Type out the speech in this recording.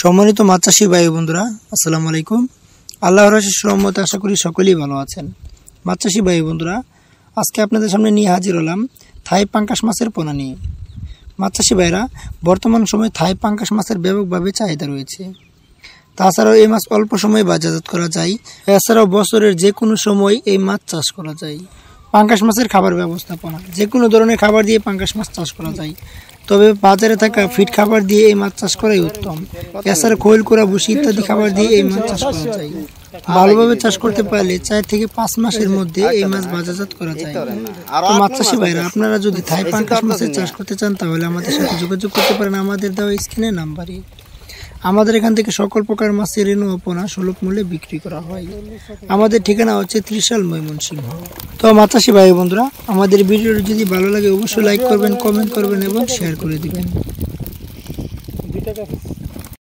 সম্মানিত মাছ চাষী ভাই বন্ধুরা, আসসালামু আলাইকুম। আল্লাহর অশেষ রহমতে আশা করি সকলেই ভালো আছেন। মাছ চাষী ভাই বন্ধুরা, আজকে আপনাদের সামনে নিয়ে হাজির হলাম থাই পাঙ্গাস মাছের পোনা নিয়ে। মাছ চাষী ভাইরা, বর্তমান সময়ে থাই পাঙ্গাস মাছের ব্যাপকভাবে চাহিদা রয়েছে। তাছাড়াও এই মাছ অল্প সময়ে বাজারজাত করা যায়। এছাড়াও বছরের যে কোনো সময় এই মাছ চাষ করা যায়। পাঙ্গাস মাছের খাবার ব্যবস্থাপনা, যে কোনো ধরনের খাবার দিয়ে পাঙ্গাস মাছ চাষ করা যায়, তবে বাজারে থাকা ফিড খাবার দিয়ে এই মাছ চাষ করাই উত্তম। এছাড়া খৈল কোরা ভুসি ইত্যাদি খাবার দিয়ে এই মাছ চাষ করা যায়। ভালোভাবে চাষ করতে পারলে 4 থেকে 5 মাসের মধ্যে এই মাছ বাজারজাত করা যায়। তো মাছ চাষী ভাইরা, আপনারা যদি থাই পাঙ্গাস মাছের চাষ করতে চান তাহলে আমাদের সাথে যোগাযোগ করতে পারেন আমাদের দেওয়া স্ক্রিনের নাম্বারে। আমাদের এখান থেকে সকল প্রকার মাছের রেণু ও পোনা সুলভ মূল্যে বিক্রি করা হয়। আমাদের ঠিকানা হচ্ছে ত্রিশাল, ময়মনসিংহ। তো মাছ চাষী ভাই বন্ধুরা, আমাদের ভিডিওটি যদি ভালো লাগে অবশ্যই লাইক করবেন, কমেন্ট করবেন এবং শেয়ার করে দিবেন।